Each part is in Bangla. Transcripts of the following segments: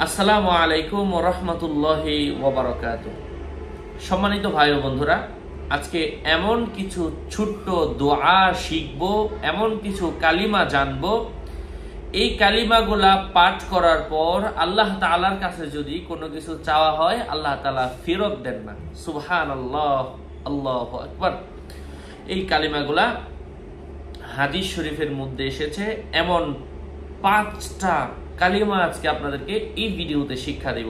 আসসালামু আলাইকুম ওয়া রাহমাতুল্লাহি ওয়া বারাকাতুহু। সম্মানিত ভাই ও বন্ধুরা, আজকে এমন কিছু ছোট্ট দোয়া শিখব, এমন কিছু কালিমা জানব। এই কালিমাগুলা পাঠ করার পর আল্লাহ তাআলার কাছে যদি কোনো কিছু চাওয়া হয়, আল্লাহ তাআলা ফেরত দেন না। সুবহানাল্লাহ, আল্লাহু আকবার। এই কালিমাগুলা হাদিস শরীফের মধ্যে এসেছে। এমন 5টা কালিমা আজকে আপনাদেরকে এই ভিডিওতে শিক্ষা দেব।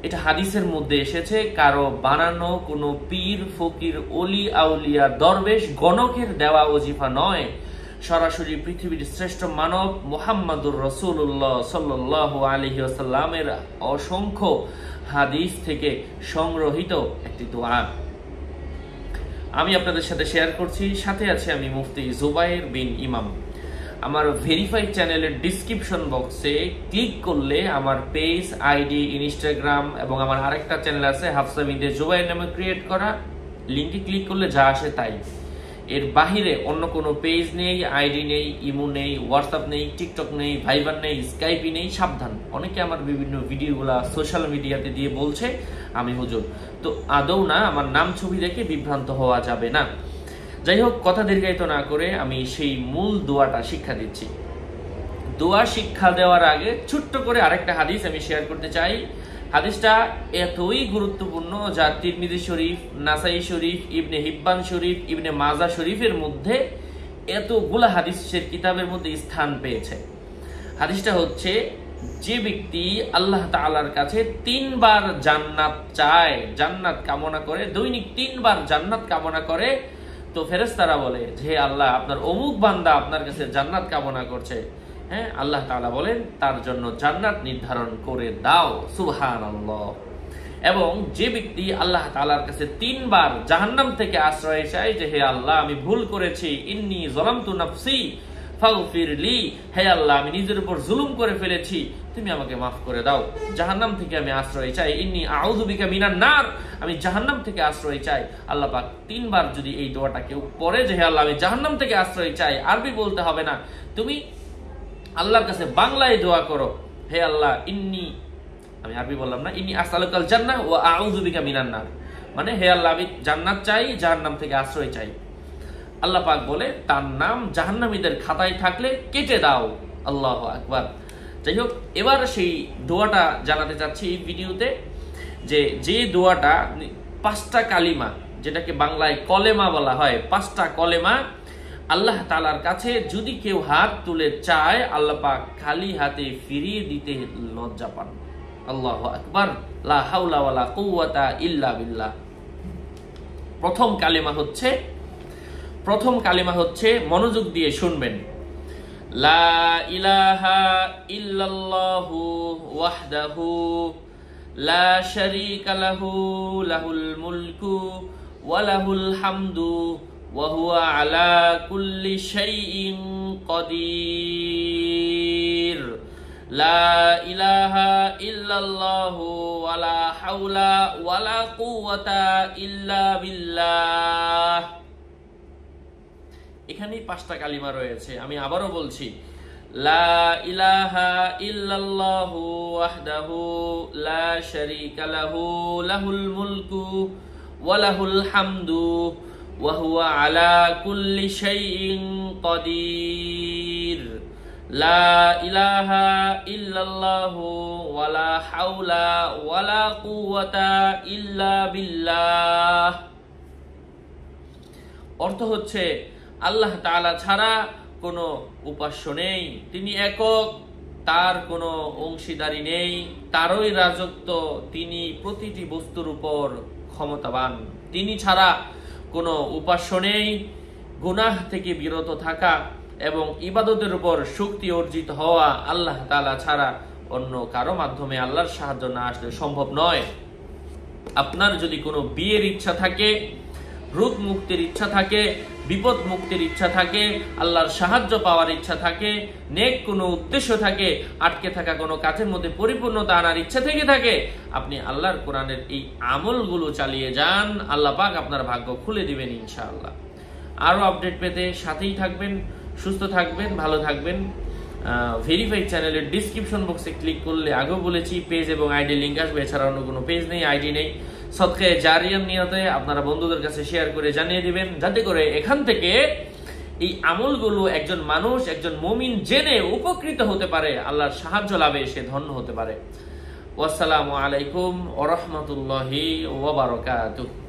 এটা হাদিসের মধ্যে এসেছে, কারো বানানো কোনো পীর ফকির ওলি আউলিয়া দরবেশ গণকের দেওয়া ওজিফা নয়। সরাসরি পৃথিবীর শ্রেষ্ঠ মানব মুহাম্মদুর রাসূলুল্লাহ সাল্লাল্লাহু আলাইহি ওয়াসাল্লামের অসংখ্য হাদিস থেকে সংগ্রহীত একটি দোয়া আমি আপনাদের সাথে শেয়ার করছি। সাথে আছে আমি মুফতি জুবায়ের বিন ইমাম। আমার ভেরিফাইড চ্যানেলের ডিসক্রিপশন বক্সে ক্লিক করলে আমার পেজ, আইডি, ইনস্টাগ্রাম এবং আমার আরেকটা চ্যানেল আছে হাফসা বিনতে জুবায়ের নামে ক্রিয়েট করা, লিংকে ক্লিক করলে যা আসে তাই। এর বাহিরে অন্য কোনো পেজ নেই, আইডি নেই, ইমো নেই, হোয়াটসঅ্যাপ নেই, টিকটক নেই, ভাইবার নেই, স্কাইপি নেই। সাবধান, অনেকে আমার বিভিন্ন ভিডিওগুলা সোশ্যাল মিডিয়াতে দিয়ে বলছে আমি হুজুর, তো আদৌ না। আমার নাম ছবি দেখে বিভ্রান্ত হওয়া যাবে না। যাই হোক, কথা দীর্ঘায়িত না করে আমি সেই মূল দোয়াটা শিক্ষা দিচ্ছি। দোয়া শিক্ষা দেওয়ার আগে ছোট্ট করে আরেকটা হাদিস আমি শেয়ার করতে চাই। হাদিসটা এতই গুরুত্বপূর্ণ যা তিরমিজি শরীফ, নাসাই শরীফ, ইবনে হিব্বান শরীফ, ইবনে মাজা শরীফের মধ্যে এতগুলা হাদিসের কিতাবের মধ্যে স্থান পেয়েছে। হাদিসটা হচ্ছে, যে ব্যক্তি আল্লাহ তাআলার কাছে 3 বার জান্নাত চায়, জান্নাত কামনা করে, দৈনিক 3 বার জান্নাত কামনা করে, তো ফেরেশতারা বলে যে আল্লাহ, আপনার অমুক বান্দা আপনার কাছে জান্নাত কামনা করছে, হ্যাঁ, আল্লাহ তাআলা বলেন তার জন্য জান্নাত নির্ধারণ করে দাও। সুবহানাল্লাহ। এবং যে ব্যক্তি আল্লাহ তাআলার কাছে 3 বার জাহান্নাম থেকে আশ্রয় চায়, যে হে আল্লাহ, আমি ভুল করেছি, ইন্নী যালামতু নাফসি ফাগফিরলি, হে আল্লাহ, আমি নিজের উপর জুলুম করে ফেলেছি, তুমি আমাকে মাফ করে দাও। জাহান্নাম থেকে আমি আশ্রয় চাই, ইন্নী আউযু বিকা মিনান নার, আমি জাহান্নাম থেকে আশ্রয় চাই। আল্লাহ পাক 3 বার যদি এই দোয়াটা কেউ পড়ে, যে হে আল্লাহ, আমি জাহান্নাম থেকে আশ্রয় চাই, আরবি বলতে হবে না, তুমি আল্লাহর কাছে বাংলায় দোয়া করো, হে আল্লাহ, আমি আরবি বললাম না, ইন্নী আসআলুকাল জান্নাহ ওয়া আউযু বিকা মিনান নার, মানে হে আল্লাহ, আমি জান্নাত চাই, জাহান্নাম থেকে আশ্রয় চাই। আল্লাহ পাক বলে তার নাম জাহান্নামীদের খাতায় থাকলে কেটে দাও। আল্লাহু আকবার। যাই হোক, এবার সেই দোয়াটা জানাতে চাচ্ছি এই ভিডিওতে, যে দোয়াটা 5টা কালিমা, যেটাকে বাংলায় কলেমা বলা হয়, 5টা কলেমা আল্লাহ তাআলার কাছে যদি কেউ হাত তুলে চায়, আল্লাহ পাক খালি হাতে ফিরিয়ে দিতে লজ্জা পান। আল্লাহু আকবার, লা হাওলা ওয়ালা কুওয়াতা ইল্লা বিল্লাহ। প্রথম কালিমা হচ্ছে মনোযোগ দিয়ে শুনবেন, লা ইলাহা ইল্লাল্লাহু ওয়াহদাহু লা শারীকা লাহু লাহুল মুলকু ওয়া লাহুল হামদু ওয়া হুয়া আলা কুল্লি শাইইন কাদির। লা ইলাহা ইল্লাল্লাহু ওয়া লা হাওলা ওয়া লা কুওয়াতা ইল্লা বিল্লাহ। এখানেই 5টা কালিমা রয়েছে। আমি আবারও বলছি, লা ইলাহা ইল্লাল্লাহু ওয়াহদাহু লা শারীকা লাহু লাহুল মুলকু ওয়া লাহুল হামদু ওয়া হুয়া আলা কুল্লি শাইইন কাদির। লা ইলাহা ইল্লাল্লাহু ওয়া লা হাওলা ওয়া লা কুওয়াতা ইল্লা বিল্লাহ। অর্থ হচ্ছে, আল্লাহ তাআলা ছাড়া কোনো উপাস্য নেই, তিনি একক, তার কোনো অংশীদারি নেই, তারই রাজত্ব, তিনি প্রতিটি বস্তুর উপর ক্ষমতাবান, তিনি ছাড়া কোনো উপাস্য নেই। গুনাহ থেকে বিরত থাকা এবং ইবাদতের উপর শক্তি অর্জিত হওয়া আল্লাহ তাআলা ছাড়া অন্য কারো মাধ্যমে আল্লাহর সাহায্য না আসলে সম্ভব নয়। আপনার যদি কোনো বিয়ের ইচ্ছা থাকে, রোগ মুক্তির ইচ্ছা থাকে, বিপদ মুক্তির ইচ্ছা থাকে, আল্লাহর সাহায্য পাওয়ার ইচ্ছা থাকে, নেক কোনো উদ্দেশ্য থাকে, আটকে থাকা কোনো কাজের মধ্যে পরিপূর্ণতা আনার ইচ্ছা থেকে থাকে, আপনি আল্লাহর কোরআনের এই আমলগুলো চালিয়ে যান, আল্লাহ পাক আপনার ভাগ্য খুলে দিবেন ইনশাআল্লাহ। আরো আপডেট পেতে সাথেই থাকবেন। সুস্থ থাকবেন, ভালো থাকবেন। ভেরিফাইড চ্যানেলের ডিসক্রিপশন বক্সে ক্লিক করলে আগেও বলেছি পেজ এবং আইডি লিঙ্ক আসবে, এছাড়া অন্য কোনো পেজ নেই, আইডি নেই। সদকায়ে জারিয়ার নিয়তে আপনারা বন্ধুদের কাছে শেয়ার করে জানিয়ে দিবেন, যাতে করে এখান থেকে এই আমলগুলো একজন মানুষ, একজন মুমিন জেনে উপকৃত হতে পারে, আল্লাহর সাহায্য লাভে সে ধন্য হতে পারে। ওয়াসসালামু আলাইকুম ওয়া রাহমাতুল্লাহি ওয়া বারাকাতুহু।